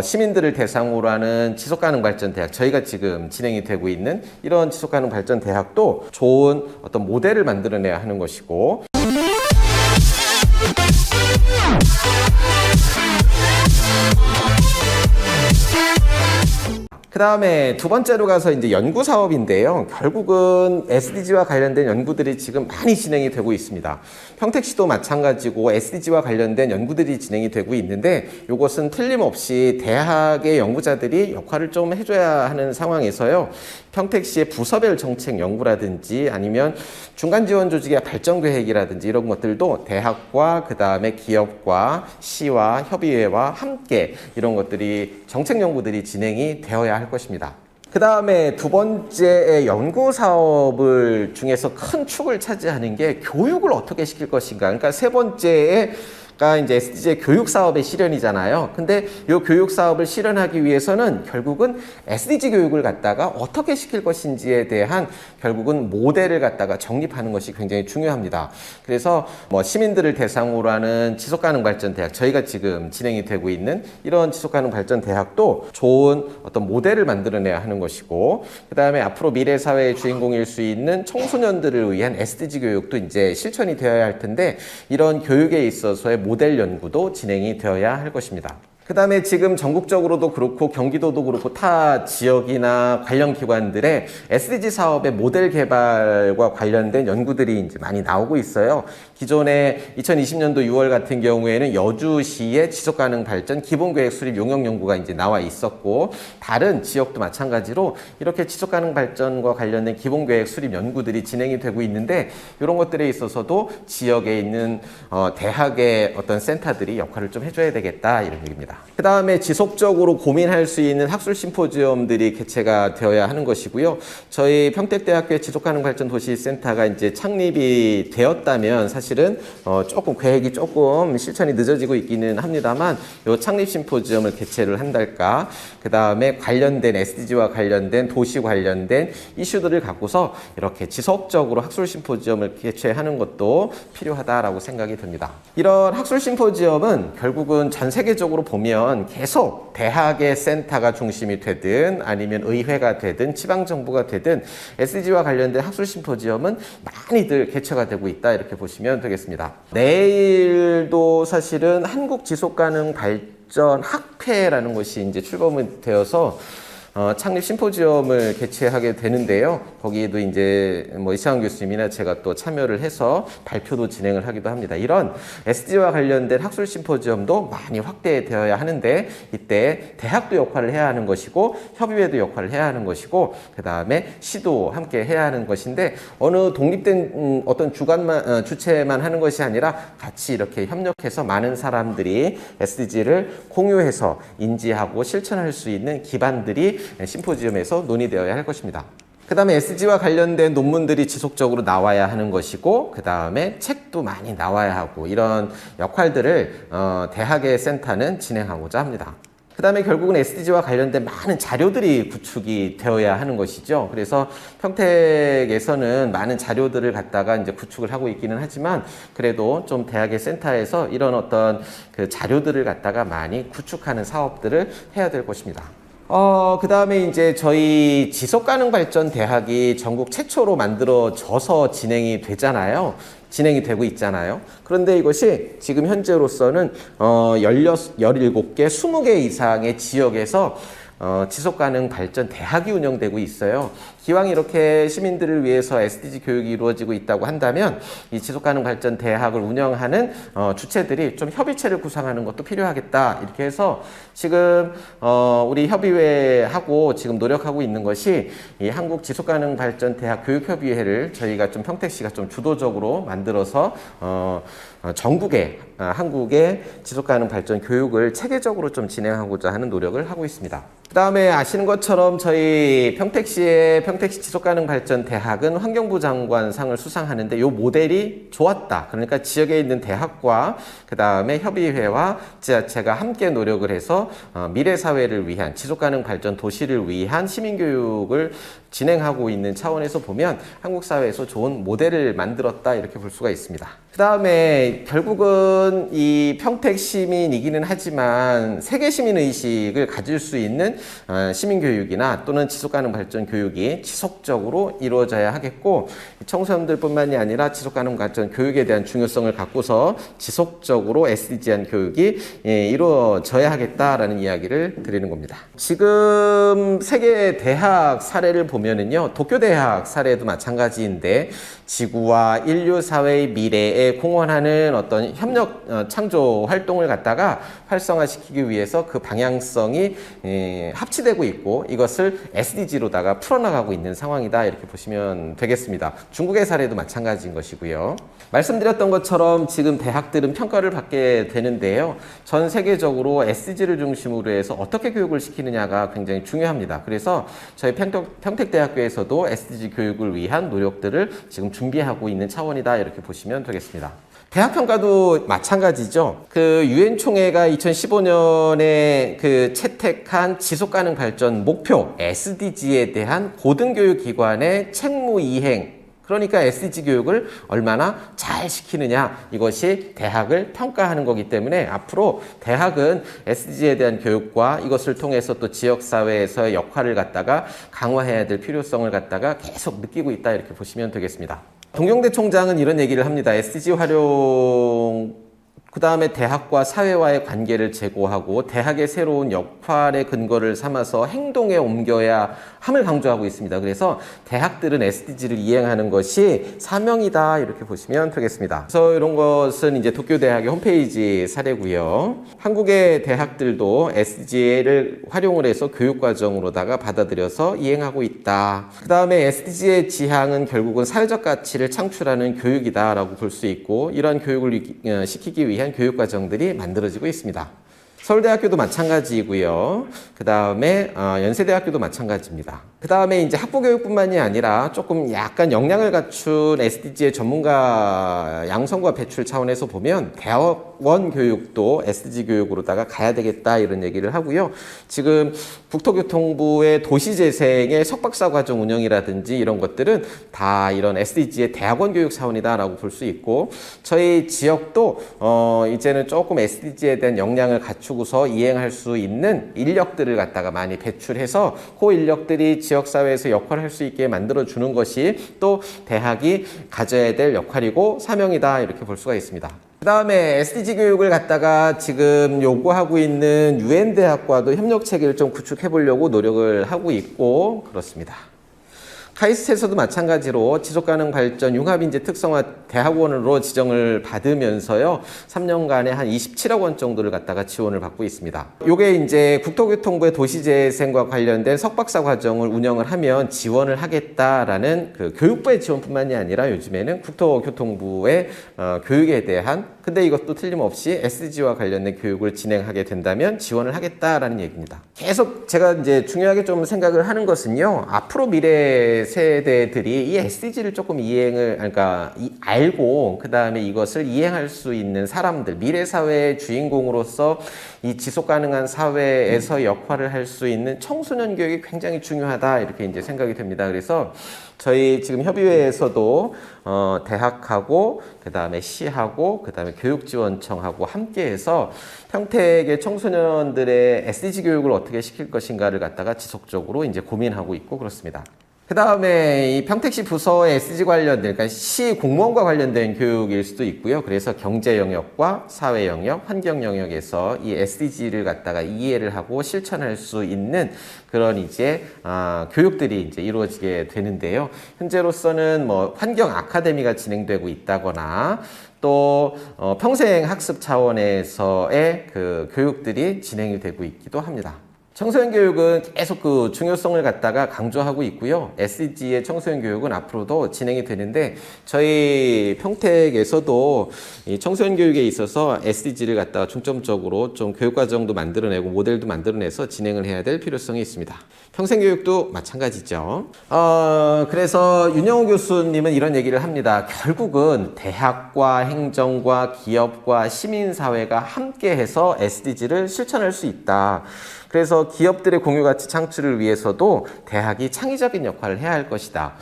시민들을 대상으로 하는 지속가능발전대학, 저희가 지금 진행이 되고 있는 이런 지속가능발전대학도 좋은 어떤 모델을 만들어내야 하는 것이고, 그 다음에 두 번째로 가서 이제 연구 사업인데요. 결국은 SDG와 관련된 연구들이 지금 많이 진행이 되고 있습니다. 평택시도 마찬가지고 SDG와 관련된 연구들이 진행이 되고 있는데, 이것은 틀림없이 대학의 연구자들이 역할을 좀 해줘야 하는 상황에서요. 평택시의 부서별 정책 연구라든지 아니면 중간 지원 조직의 발전 계획이라든지 이런 것들도 대학과 그 다음에 기업과 시와 협의회와 함께 이런 것들이 정책 연구들이 진행이 되어야 할 것입니다. 그 다음에 두 번째 연구 사업을 중에서 큰 축을 차지하는 게 교육을 어떻게 시킬 것인가. 그러니까 세 번째에 이제 SDG의 교육 사업의 실현이잖아요. 근데 이 교육 사업을 실현하기 위해서는 결국은 SDG 교육을 갖다가 어떻게 시킬 것인지에 대한 결국은 모델을 갖다가 정립하는 것이 굉장히 중요합니다. 그래서 시민들을 대상으로 하는 지속가능발전대학, 저희가 지금 진행이 되고 있는 이런 지속가능발전대학도 좋은 어떤 모델을 만들어내야 하는 것이고, 그 다음에 앞으로 미래 사회의 주인공일 수 있는 청소년들을 위한 SDG 교육도 이제 실천이 되어야 할 텐데, 이런 교육에 있어서의 모델 연구도 진행이 되어야 할 것입니다. 그 다음에 지금 전국적으로도 그렇고 경기도도 그렇고 타 지역이나 관련 기관들의 SDG 사업의 모델 개발과 관련된 연구들이 이제 많이 나오고 있어요. 기존에 2020년도 6월 같은 경우에는 여주시의 지속가능 발전 기본계획 수립 용역 연구가 이제 나와 있었고, 다른 지역도 마찬가지로 이렇게 지속가능 발전과 관련된 기본계획 수립 연구들이 진행이 되고 있는데, 이런 것들에 있어서도 지역에 있는 대학의 어떤 센터들이 역할을 좀 해줘야 되겠다, 이런 얘기입니다. 그 다음에 지속적으로 고민할 수 있는 학술 심포지엄들이 개최가 되어야 하는 것이고요. 저희 평택대학교의 지속가능발전도시센터가 이제 창립이 되었다면 사실은 조금 계획이 조금 실천이 늦어지고 있기는 합니다만, 요 창립 심포지엄을 개최를 한달까, 그 다음에 관련된 SDG와 관련된 도시 관련된 이슈들을 갖고서 이렇게 지속적으로 학술 심포지엄을 개최하는 것도 필요하다라고 생각이 듭니다. 이런 학술 심포지엄은 결국은 전 세계적으로 보면 계속 대학의 센터가 중심이 되든 아니면 의회가 되든 지방정부가 되든 SDG와 관련된 학술 심포지엄은 많이들 개최가 되고 있다, 이렇게 보시면 되겠습니다. 내일도 사실은 한국 지속가능 발전 학회라는 것이 이제 출범이 되어서 창립 심포지엄을 개최하게 되는데요. 거기에도 이제 이창훈 교수님이나 제가 또 참여를 해서 발표도 진행을 하기도 합니다. 이런 SDG와 관련된 학술 심포지엄도 많이 확대되어야 하는데, 이때 대학도 역할을 해야 하는 것이고 협의회도 역할을 해야 하는 것이고, 그 다음에 시도 함께 해야 하는 것인데, 어느 독립된 어떤 주체만 하는 것이 아니라 같이 이렇게 협력해서 많은 사람들이 SDG를 공유해서 인지하고 실천할 수 있는 기반들이 심포지엄에서 논의되어야 할 것입니다. 그 다음에 SDG와 관련된 논문들이 지속적으로 나와야 하는 것이고, 그 다음에 책도 많이 나와야 하고, 이런 역할들을 대학의 센터는 진행하고자 합니다. 그 다음에 결국은 SDG와 관련된 많은 자료들이 구축이 되어야 하는 것이죠. 그래서 평택에서는 많은 자료들을 갖다가 이제 구축을 하고 있기는 하지만, 그래도 좀 대학의 센터에서 이런 어떤 그 자료들을 갖다가 많이 구축하는 사업들을 해야 될 것입니다. 그 다음에 이제 저희 지속가능발전대학이 전국 최초로 만들어져서 진행이 되잖아요. 진행이 되고 있잖아요. 그런데 이것이 지금 현재로서는 17개, 20개 이상의 지역에서 지속가능 발전 대학이 운영되고 있어요. 기왕 이렇게 시민들을 위해서 SDG 교육이 이루어지고 있다고 한다면, 이 지속가능 발전 대학을 운영하는 주체들이 좀 협의체를 구성하는 것도 필요하겠다, 이렇게 해서 지금 우리 협의회하고 지금 노력하고 있는 것이 이 한국 지속가능 발전 대학 교육협의회를 저희가 좀 평택시가 좀 주도적으로 만들어서 전국의 한국의 지속가능 발전 교육을 체계적으로 좀 진행하고자 하는 노력을 하고 있습니다. 그 다음에 아시는 것처럼 저희 평택시의 평택시 지속가능 발전 대학은 환경부 장관상을 수상하는데, 이 모델이 좋았다. 그러니까 지역에 있는 대학과 그 다음에 협의회와 지자체가 함께 노력을 해서 미래 사회를 위한 지속가능 발전 도시를 위한 시민교육을 진행하고 있는 차원에서 보면 한국 사회에서 좋은 모델을 만들었다 이렇게 볼 수가 있습니다. 그 다음에 결국은 이 평택 시민이기는 하지만 세계 시민 의식을 가질 수 있는 시민 교육이나 또는 지속 가능 발전 교육이 지속적으로 이루어져야 하겠고, 청소년들뿐만이 아니라 지속 가능 발전 교육에 대한 중요성을 갖고서 지속적으로 SDG한 교육이 이루어져야 하겠다라는 이야기를 드리는 겁니다. 지금 세계 대학 사례를 보면은요, 도쿄 대학 사례도 마찬가지인데 지구와 인류 사회의 미래에 공헌하는 어떤 협력 창조 활동을 갖다가 활성화시키기 위해서 그 방향성이 합치되고 있고, 이것을 SDG로다가 풀어나가고 있는 상황이다 이렇게 보시면 되겠습니다. 중국의 사례도 마찬가지인 것이고요. 말씀드렸던 것처럼 지금 대학들은 평가를 받게 되는데요, 전 세계적으로 SDG를 중심으로 해서 어떻게 교육을 시키느냐가 굉장히 중요합니다. 그래서 저희 평택대학교에서도 SDG 교육을 위한 노력들을 지금 준비하고 있는 차원이다 이렇게 보시면 되겠습니다. 대학 평가도 마찬가지죠. 그 유엔 총회가 2015년에 그 채택한 지속 가능 발전 목표 SDG에 대한 고등교육 기관의 책무 이행, 그러니까 SDG 교육을 얼마나 잘 시키느냐, 이것이 대학을 평가하는 거기 때문에 앞으로 대학은 SDG에 대한 교육과 이것을 통해서 또 지역사회에서의 역할을 갖다가 강화해야 될 필요성을 갖다가 계속 느끼고 있다 이렇게 보시면 되겠습니다. 동경대 총장은 이런 얘기를 합니다. SDG 활용, 그 다음에 대학과 사회와의 관계를 제고하고 대학의 새로운 역할의 근거를 삼아서 행동에 옮겨야 함을 강조하고 있습니다. 그래서 대학들은 SDG를 이행하는 것이 사명이다 이렇게 보시면 되겠습니다. 그래서 이런 것은 이제 도쿄대학의 홈페이지 사례고요. 한국의 대학들도 SDG를 활용을 해서 교육과정으로다가 받아들여서 이행하고 있다. 그 다음에 SDG의 지향은 결국은 사회적 가치를 창출하는 교육이다라고 볼 수 있고, 이러한 교육을 시키기 위한 교육과정들이 만들어지고 있습니다. 서울대학교도 마찬가지이고요. 그 다음에 연세대학교도 마찬가지입니다. 그 다음에 이제 학부교육뿐만이 아니라 조금 약간 역량을 갖춘 SDG의 전문가 양성과 배출 차원에서 보면 대학원 교육도 SDG 교육으로다가 가야 되겠다 이런 얘기를 하고요. 지금 국토교통부의 도시재생의 석박사 과정 운영이라든지 이런 것들은 다 이런 SDG의 대학원 교육 차원이다라고 볼 수 있고, 저희 지역도 이제는 조금 SDG에 대한 역량을 갖추고서 이행할 수 있는 인력들을 갖다가 많이 배출해서 그 인력들이 지역사회에서 역할을 할 수 있게 만들어주는 것이 또 대학이 가져야 될 역할이고 사명이다 이렇게 볼 수가 있습니다. 그 다음에 SDG 교육을 갖다가 지금 요구하고 있는 유엔 대학과도 협력 체계를 좀 구축해 보려고 노력을 하고 있고 그렇습니다. 카이스트에서도 마찬가지로 지속가능 발전 융합인재 특성화 대학원으로 지정을 받으면서요, 3년간에 한 27억 원 정도를 갖다가 지원을 받고 있습니다. 요게 이제 국토교통부의 도시재생과 관련된 석박사 과정을 운영을 하면 지원을 하겠다라는 그 교육부의 지원뿐만이 아니라 요즘에는 국토교통부의 교육에 대한, 근데 이것도 틀림없이 SDG와 관련된 교육을 진행하게 된다면 지원을 하겠다라는 얘기입니다. 계속 제가 이제 중요하게 좀 생각을 하는 것은요, 앞으로 미래 세대들이 이 SDG를 조금 알고 그 다음에 이것을 이행할 수 있는 사람들, 미래 사회의 주인공으로서 이 지속 가능한 사회에서 역할을 할 수 있는 청소년 교육이 굉장히 중요하다 이렇게 이제 생각이 됩니다. 그래서 저희 지금 협의회에서도 대학하고 그 다음에 시하고 그 다음에 교육지원청하고 함께해서 평택의 청소년들의 SDG 교육을 어떻게 시킬 것인가를 갖다가 지속적으로 이제 고민하고 있고 그렇습니다. 그 다음에 이 평택시 부서의 SDG 관련된, 그러니까 시 공무원과 관련된 교육일 수도 있고요. 그래서 경제 영역과 사회 영역, 환경 영역에서 이 SDG를 갖다가 이해를 하고 실천할 수 있는 그런 이제 교육들이 이제 이루어지게 되는데요. 현재로서는 뭐 환경 아카데미가 진행되고 있다거나 또 평생 학습 차원에서의 그 교육들이 진행이 되고 있기도 합니다. 청소년 교육은 계속 그 중요성을 갖다가 강조하고 있고요. SDG의 청소년 교육은 앞으로도 진행이 되는데, 저희 평택에서도 이 청소년 교육에 있어서 SDG를 갖다가 중점적으로 좀 교육과정도 만들어내고 모델도 만들어내서 진행을 해야 될 필요성이 있습니다. 평생교육도 마찬가지죠. 그래서 윤영호 교수님은 이런 얘기를 합니다. 결국은 대학과 행정과 기업과 시민사회가 함께해서 SDG를 실천할 수 있다. 그래서 기업들의 공유가치 창출을 위해서도 대학이 창의적인 역할을 해야 할 것이다.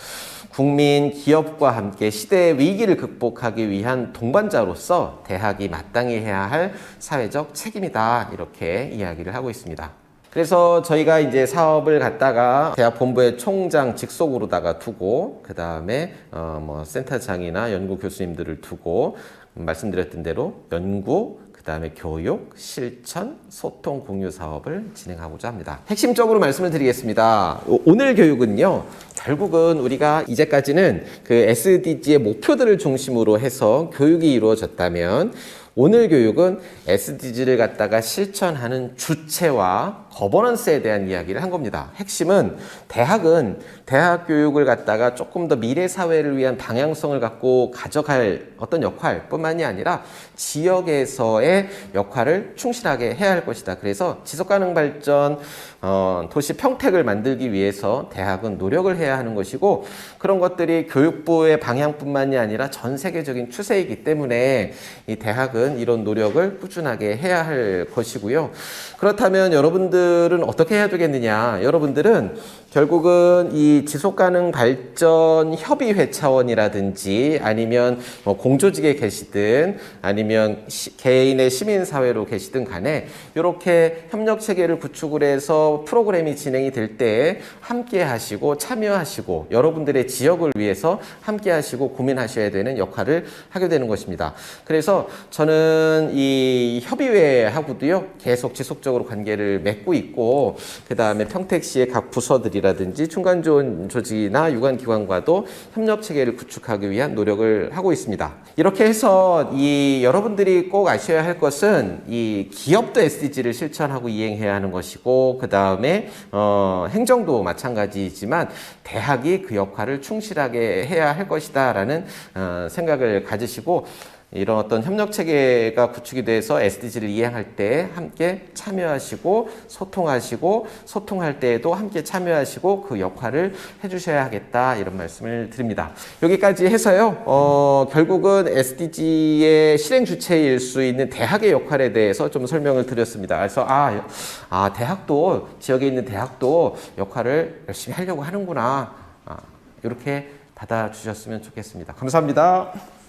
국민, 기업과 함께 시대의 위기를 극복하기 위한 동반자로서 대학이 마땅히 해야 할 사회적 책임이다. 이렇게 이야기를 하고 있습니다. 그래서 저희가 이제 사업을 갖다가 대학 본부의 총장 직속으로다가 두고 그 다음에 뭐 센터장이나 연구 교수님들을 두고 말씀드렸던 대로 연구, 그 다음에 교육, 실천, 소통, 공유 사업을 진행하고자 합니다. 핵심적으로 말씀을 드리겠습니다. 오늘 교육은요, 결국은 우리가 이제까지는 그 SDG의 목표들을 중심으로 해서 교육이 이루어졌다면 오늘 교육은 SDG를 갖다가 실천하는 주체와 거버넌스에 대한 이야기를 한 겁니다. 핵심은 대학은 대학 교육을 갖다가 조금 더 미래 사회를 위한 방향성을 갖고 가져갈 어떤 역할뿐만이 아니라 지역에서의 역할을 충실하게 해야 할 것이다. 그래서 지속가능 발전, 도시 평택을 만들기 위해서 대학은 노력을 해야 하는 것이고 그런 것들이 교육부의 방향뿐만이 아니라 전 세계적인 추세이기 때문에 이 대학은 이런 노력을 꾸준하게 해야 할 것이고요. 그렇다면 여러분들은 어떻게 해야 되겠느냐? 여러분들은 결국은 이 지속가능 발전 협의회 차원이라든지 아니면 뭐 공조직에 계시든 아니면 개인의 시민사회로 계시든 간에 이렇게 협력 체계를 구축을 해서 프로그램이 진행이 될 때 함께 하시고 참여하시고 여러분들의 지역을 위해서 함께 하시고 고민하셔야 되는 역할을 하게 되는 것입니다. 그래서 저는 이 협의회하고도요 계속 지속적으로 관계를 맺고 있고 그 다음에 평택시의 각 부서들이라든지 중간지원 조직이나 유관기관과도 협력 체계를 구축하기 위한 노력을 하고 있습니다. 이렇게 해서 이 여러분들이 꼭 아셔야 할 것은 이 기업도 SDG를 실천하고 이행해야 하는 것이고 그 다음에 행정도 마찬가지이지만 대학이 그 역할을 충실하게 해야 할 것이다 라는 생각을 가지시고 이런 어떤 협력 체계가 구축이 돼서 SDG를 이행할 때 함께 참여하시고 소통하시고 소통할 때에도 함께 참여하시고 그 역할을 해주셔야 하겠다 이런 말씀을 드립니다. 여기까지 해서요. 결국은 SDG의 실행 주체일 수 있는 대학의 역할에 대해서 좀 설명을 드렸습니다. 그래서 대학도 지역에 있는 대학도 역할을 열심히 하려고 하는구나 이렇게 받아주셨으면 좋겠습니다. 감사합니다.